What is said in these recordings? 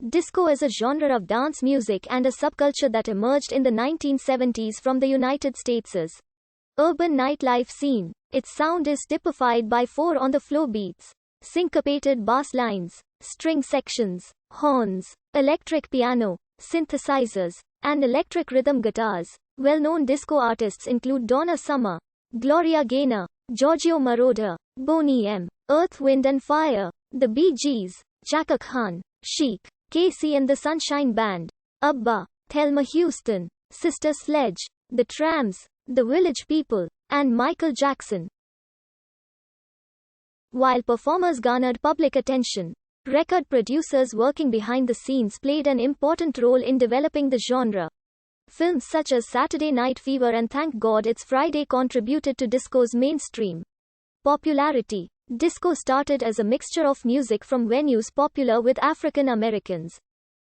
Disco is a genre of dance music and a subculture that emerged in the 1970s from the United States' urban nightlife scene. Its sound is typified by 4-on-the-floor beats, syncopated bass lines, string sections, horns, electric piano, synthesizers, and electric rhythm guitars. Well-known disco artists include Donna Summer, Gloria Gaynor, Giorgio Moroder, Boney M, Earth, Wind and Fire, The Bee Gees, Chaka Khan, Chic, Casey and the Sunshine Band, ABBA, Thelma Houston, Sister Sledge, The Trams, The Village People, and Michael Jackson. While performers garnered public attention, record producers working behind the scenes played an important role in developing the genre. Films such as Saturday Night Fever and Thank God It's Friday contributed to disco's mainstream popularity. Disco started as a mixture of music from venues popular with African Americans,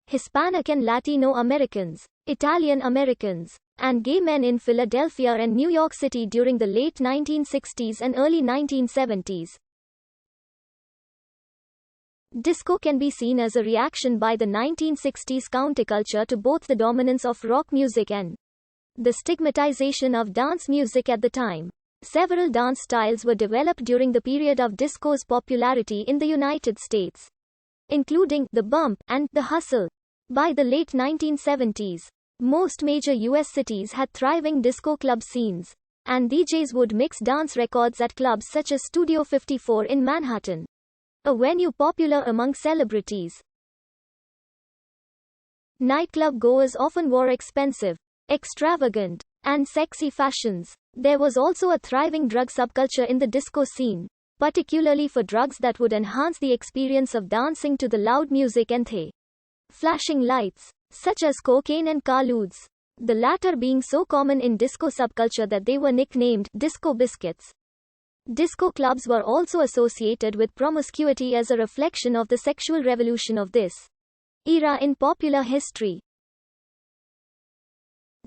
Hispanic and Latino Americans, Italian Americans, and gay men in Philadelphia and New York City during the late 1960s and early 1970s. Disco can be seen as a reaction by the 1960s counterculture to both the dominance of rock music and the stigmatization of dance music at the time. Several dance styles were developed during the period of disco's popularity in the United States, including the bump and the hustle. By the late 1970s, most major U.S. cities had thriving disco club scenes, and DJs would mix dance records at clubs such as Studio 54 in Manhattan, a venue popular among celebrities. Nightclub goers often wore expensive, extravagant, and sexy fashions. There was also a thriving drug subculture in the disco scene, particularly for drugs that would enhance the experience of dancing to the loud music and the flashing lights, such as cocaine and carludes, the latter being so common in disco subculture that they were nicknamed disco biscuits. Disco clubs were also associated with promiscuity as a reflection of the sexual revolution of this era in popular history.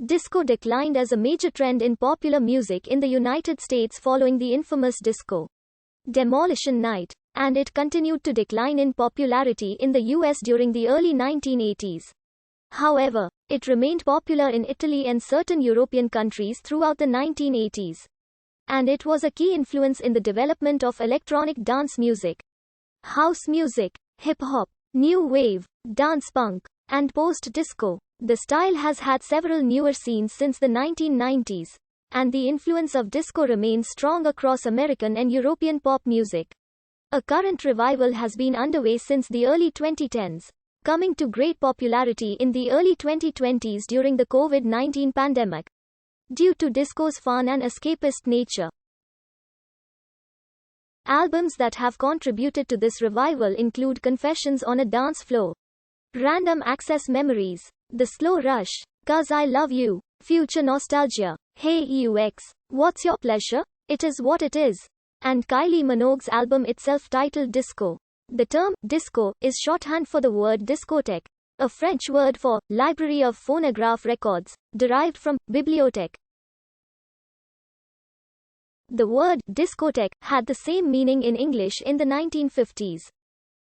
Disco declined as a major trend in popular music in the United States following the infamous disco demolition night, and it continued to decline in popularity in the US during the early 1980s. However, it remained popular in Italy and certain European countries throughout the 1980s. And it was a key influence in the development of electronic dance music, house music, hip-hop, new wave, dance punk, and post-disco. The style has had several newer scenes since the 1990s, and the influence of disco remains strong across American and European pop music. A current revival has been underway since the early 2010s, coming to great popularity in the early 2020s during the COVID-19 pandemic, due to disco's fun and escapist nature. Albums that have contributed to this revival include Confessions on a Dance Floor, Random Access Memories, The Slow Rush, 'Cause I Love You, Future Nostalgia, Hey EUX, What's Your Pleasure? It Is What It Is, and Kylie Minogue's album itself titled Disco. The term disco is shorthand for the word discothèque, a French word for library of phonograph records, derived from bibliothèque. The word discothèque had the same meaning in English in the 1950s.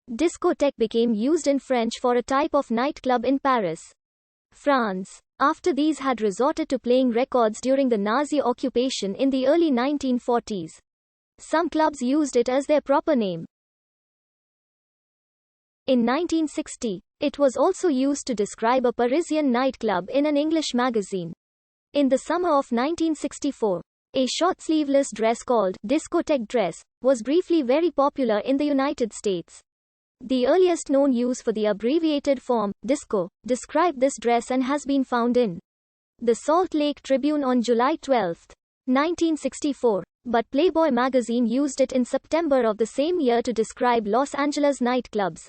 Discothèque became used in French for a type of nightclub in Paris, France, after these had resorted to playing records during the Nazi occupation in the early 1940s. Some clubs used it as their proper name. In 1960, it was also used to describe a Parisian nightclub in an English magazine. In the summer of 1964, a short sleeveless dress called discothèque dress was briefly very popular in the United States. The earliest known use for the abbreviated form, disco, described this dress and has been found in the Salt Lake Tribune on July 12, 1964, but Playboy magazine used it in September of the same year to describe Los Angeles nightclubs.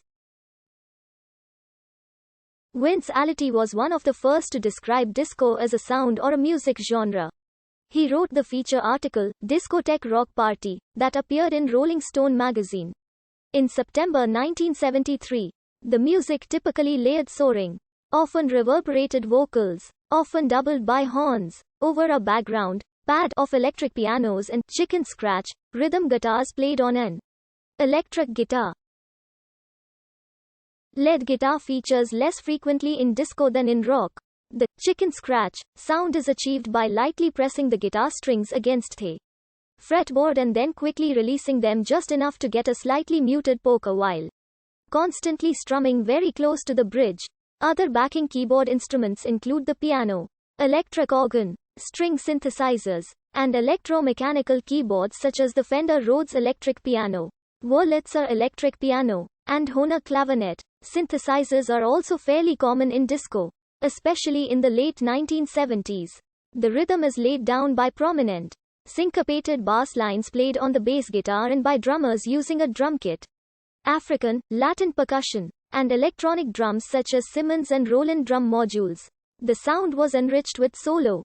Vince Alitty was one of the first to describe disco as a sound or a music genre. He wrote the feature article, Discotheque Rock Party, that appeared in Rolling Stone magazine. In September 1973, the music typically layered soaring, often reverberated vocals, often doubled by horns, over a background pad of electric pianos and chicken scratch rhythm guitars played on an electric guitar. Lead guitar features less frequently in disco than in rock. The chicken scratch sound is achieved by lightly pressing the guitar strings against the fretboard and then quickly releasing them just enough to get a slightly muted polka while constantly strumming very close to the bridge. Other backing keyboard instruments include the piano, electric organ, string synthesizers, and electromechanical keyboards such as the Fender Rhodes electric piano, Wurlitzer electric piano, and Hohner clavinet. Synthesizers are also fairly common in disco, especially in the late 1970s. The rhythm is laid down by prominent, syncopated bass lines played on the bass guitar and by drummers using a drum kit. African, Latin percussion, and electronic drums such as Simmons and Roland drum modules. The sound was enriched with solo,